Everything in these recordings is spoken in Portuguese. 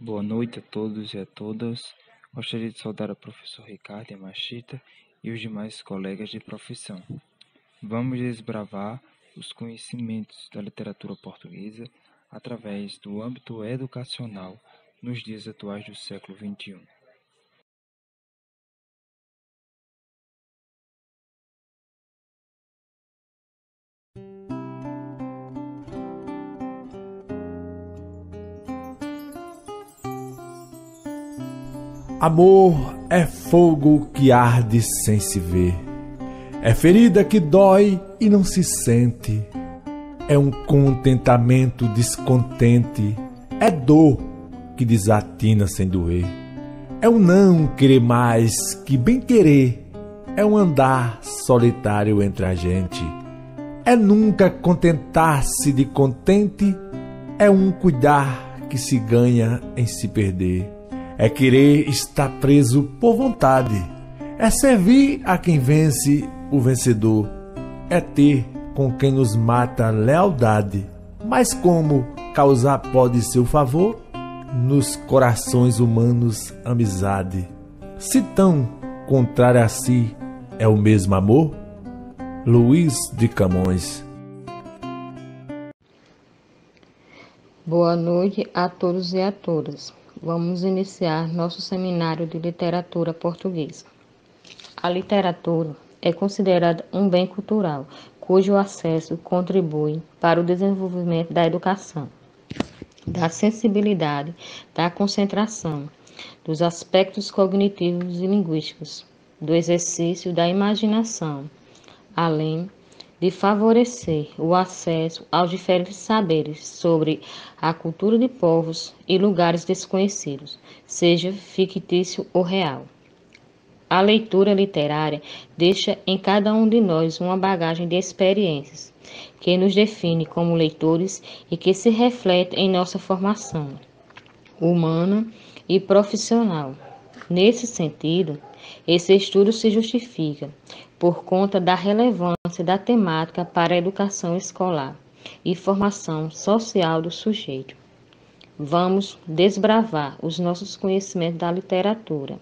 Boa noite a todos e a todas. Gostaria de saudar o professor Ricardo Yamashita e os demais colegas de profissão. Vamos desbravar os conhecimentos da literatura portuguesa através do âmbito educacional nos dias atuais do século XXI. Amor é fogo que arde sem se ver. É ferida que dói e não se sente. É um contentamento descontente. É dor que desatina sem doer. É um não querer mais que bem querer. É um andar solitário entre a gente. É nunca contentar-se de contente. É um cuidar que se ganha em se perder. É querer estar preso por vontade. É servir a quem vence o vencedor. É ter com quem nos mata lealdade. Mas como causar pode seu favor? Nos corações humanos amizade. Se tão contrário a si é o mesmo amor? Luís de Camões. Boa noite a todos e a todas. Vamos iniciar nosso seminário de literatura portuguesa. A literatura é considerada um bem cultural, cujo acesso contribui para o desenvolvimento da educação, da sensibilidade, da concentração, dos aspectos cognitivos e linguísticos, do exercício da imaginação, além de favorecer o acesso aos diferentes saberes sobre a cultura de povos e lugares desconhecidos, seja fictício ou real. A leitura literária deixa em cada um de nós uma bagagem de experiências que nos define como leitores e que se reflete em nossa formação humana e profissional. Nesse sentido, esse estudo se justifica por conta da relevância da temática para a educação escolar e formação social do sujeito. Vamos desbravar os nossos conhecimentos da literatura,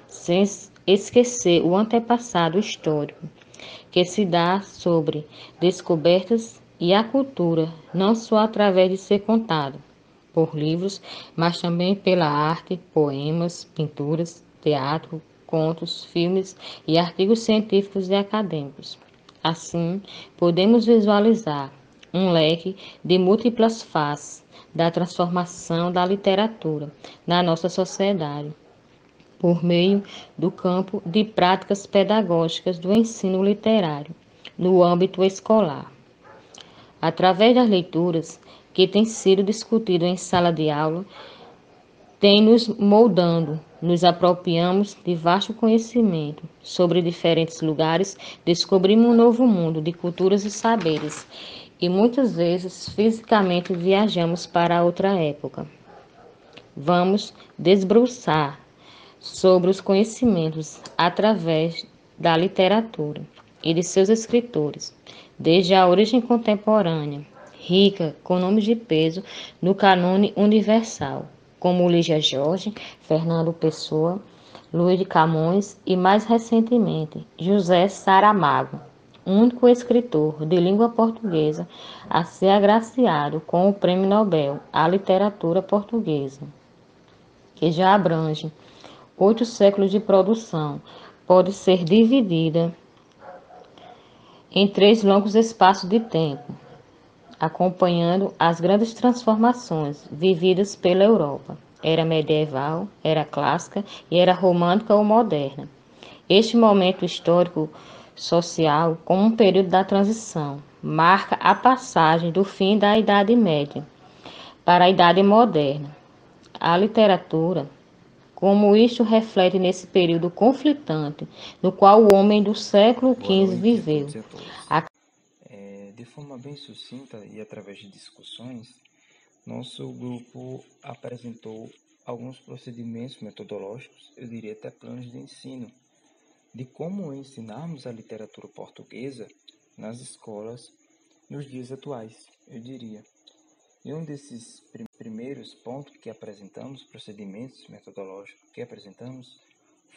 sem esquecer o antepassado histórico que se dá sobre descobertas e a cultura, não só através de ser contado por livros, mas também pela arte, poemas, pinturas, teatro, contos, filmes e artigos científicos e acadêmicos. Assim, podemos visualizar um leque de múltiplas faces da transformação da literatura na nossa sociedade, por meio do campo de práticas pedagógicas do ensino literário, no âmbito escolar. Através das leituras que têm sido discutidas em sala de aula, tem nos moldando, nos apropriamos de vasto conhecimento sobre diferentes lugares, descobrimos um novo mundo de culturas e saberes, e muitas vezes fisicamente viajamos para outra época. Vamos desbruçar sobre os conhecimentos através da literatura e de seus escritores, desde a origem contemporânea, rica com nomes de peso no cânone universal, como Lígia Jorge, Fernando Pessoa, Luís de Camões e, mais recentemente, José Saramago, único escritor de língua portuguesa a ser agraciado com o Prêmio Nobel à Literatura Portuguesa, que já abrange 8 séculos de produção, pode ser dividida em 3 longos espaços de tempo, acompanhando as grandes transformações vividas pela Europa, era medieval, era clássica e era romântica ou moderna. Este momento histórico social, como um período da transição, marca a passagem do fim da Idade Média para a Idade Moderna. A literatura, como isto reflete nesse período conflitante, no qual o homem do século XV viveu. De forma bem sucinta e através de discussões, nosso grupo apresentou alguns procedimentos metodológicos, eu diria até planos de ensino, de como ensinarmos a literatura portuguesa nas escolas nos dias atuais, eu diria. E um desses primeiros pontos que apresentamos, procedimentos metodológicos que apresentamos,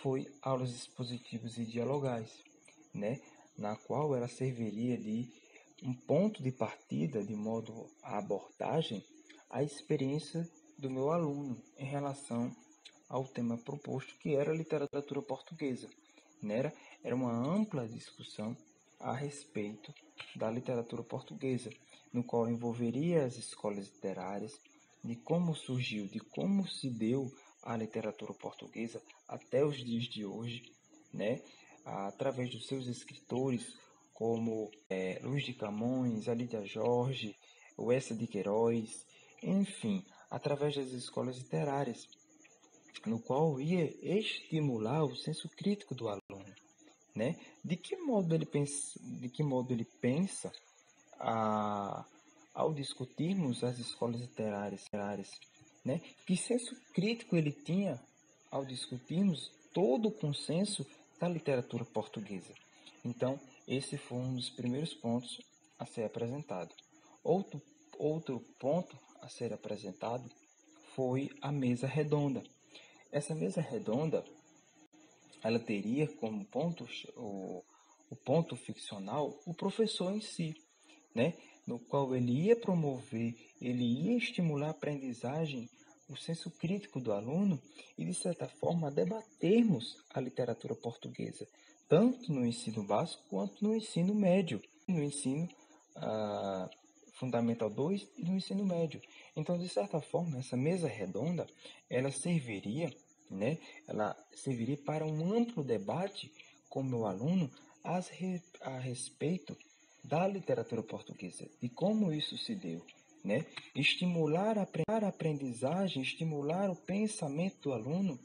foi aulas expositivas e dialogais, né? Na qual ela serviria de um ponto de partida, de modo a abordagem, a experiência do meu aluno em relação ao tema proposto, que era a literatura portuguesa. Né? Era uma ampla discussão a respeito da literatura portuguesa, no qual envolveria as escolas literárias, de como surgiu, de como se deu a literatura portuguesa até os dias de hoje, né? Através dos seus escritores, como Luís de Camões, Alídia Jorge, o Eça de Queiroz, enfim, através das escolas literárias, no qual ia estimular o senso crítico do aluno, né? De que modo ele pensa ao discutirmos as escolas literárias, né? Que senso crítico ele tinha ao discutirmos todo o consenso da literatura portuguesa. Então, esse foi um dos primeiros pontos a ser apresentado. Outro ponto a ser apresentado foi a mesa redonda. Essa mesa redonda, ela teria como ponto, o ponto ficcional, o professor em si, né? No qual ele ia promover, ele ia estimular a aprendizagem, o senso crítico do aluno e, de certa forma, debatermos a literatura portuguesa, tanto no ensino básico quanto no ensino médio, no ensino Fundamental 2 e no ensino médio. Então, de certa forma, essa mesa redonda, ela serviria, né? Ela serviria para um amplo debate com o meu aluno a respeito da literatura portuguesa, de como isso se deu, né? Estimular a aprendizagem, estimular o pensamento do aluno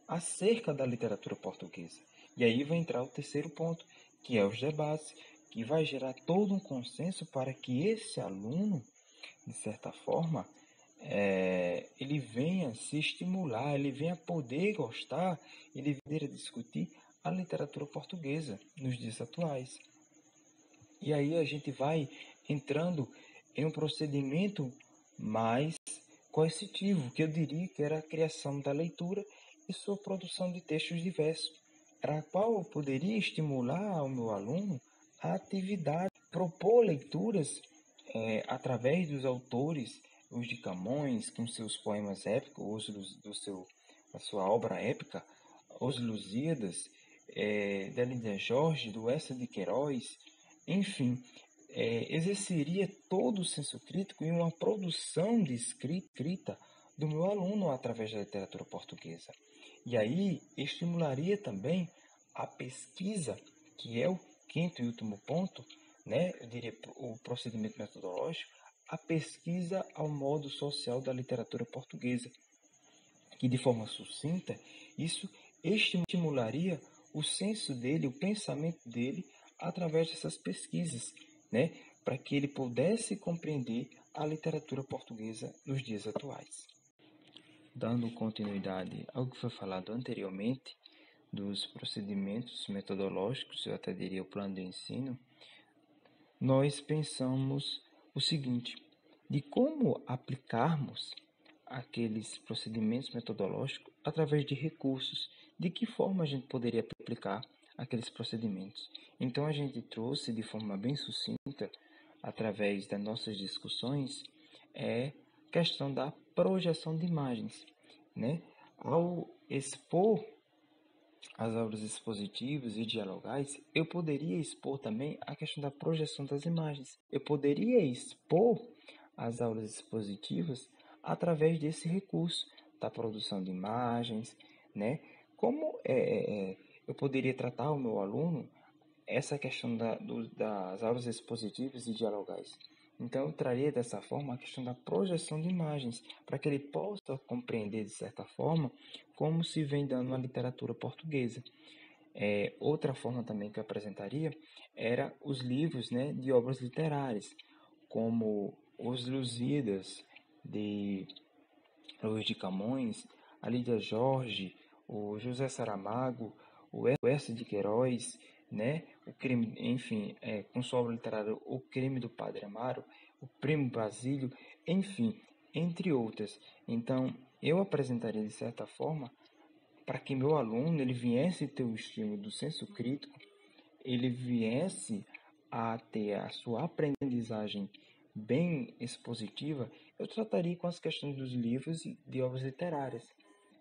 acerca da literatura portuguesa. E aí vai entrar o terceiro ponto, que é os debates, que vai gerar todo um consenso para que esse aluno, de certa forma, ele venha se estimular, ele venha poder gostar, ele venha discutir a literatura portuguesa nos dias atuais. E aí a gente vai entrando em um procedimento mais coercitivo, que eu diria que era a criação da leitura e sua produção de textos diversos, para a qual eu poderia estimular ao meu aluno a atividade, propor leituras através dos autores, os de Camões, com seus poemas épicos, da sua obra épica, Os Lusíadas, da Alídia Jorge, do Eça de Queiroz, enfim, exerceria todo o senso crítico em uma produção de escrita do meu aluno através da literatura portuguesa. E aí estimularia também a pesquisa, que é o quinto e último ponto, né? Eu diria o procedimento metodológico, a pesquisa ao modo social da literatura portuguesa, que de forma sucinta, isso estimularia o senso dele, o pensamento dele, através dessas pesquisas, né? Para que ele pudesse compreender a literatura portuguesa nos dias atuais. Dando continuidade ao que foi falado anteriormente, dos procedimentos metodológicos, eu até diria o plano de ensino, nós pensamos o seguinte, de como aplicarmos aqueles procedimentos metodológicos através de recursos, de que forma a gente poderia aplicar aqueles procedimentos. Então a gente trouxe de forma bem sucinta, através das nossas discussões, questão da projeção de imagens, né? Ao expor as aulas expositivas e dialogais, eu poderia expor também a questão da projeção das imagens. Eu poderia expor as aulas expositivas através desse recurso da produção de imagens, né? Como eu poderia tratar o meu aluno essa questão das aulas expositivas e dialogais? Então, eu traria dessa forma a questão da projeção de imagens, para que ele possa compreender, de certa forma, como se vem dando a literatura portuguesa. Outra forma também que eu apresentaria era os livros, né, de obras literárias, como Os Lusíadas, de Luís de Camões, a Lídia Jorge, o José Saramago, o Eça de Queiroz, né? O crime, enfim, com sua obra literária O Crime do Padre Amaro, O Primo Basílio, enfim, entre outras. Então, eu apresentaria de certa forma para que meu aluno ele viesse ter o estímulo do senso crítico, ele viesse a ter a sua aprendizagem bem expositiva. Eu trataria com as questões dos livros e de obras literárias,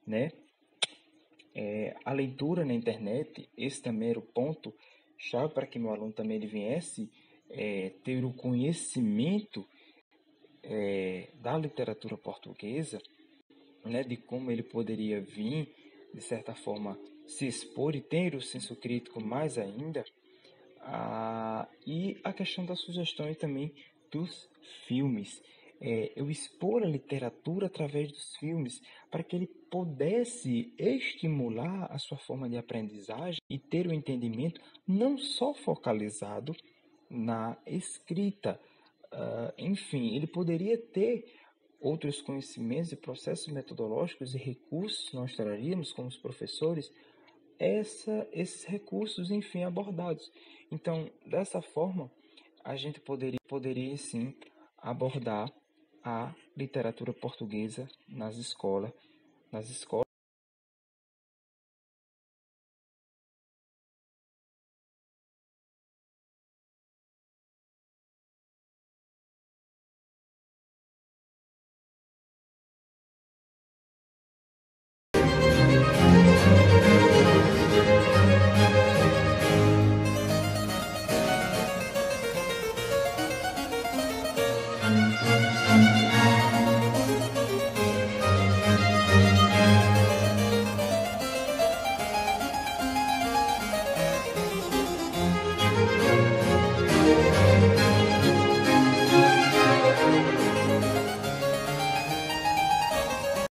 né? A leitura na internet, esse também era o ponto chave para que meu aluno também ele viesse ter o conhecimento da literatura portuguesa, né, de como ele poderia vir, de certa forma, se expor e ter o senso crítico mais ainda, e a questão das sugestões também dos filmes. Eu expor a literatura através dos filmes para que ele pudesse estimular a sua forma de aprendizagem e ter o entendimento não só focalizado na escrita. Enfim, ele poderia ter outros conhecimentos e processos metodológicos e recursos que nós traríamos como os professores, esses recursos, enfim, abordados. Então, dessa forma, a gente poderia sim abordar a literatura portuguesa nas escolas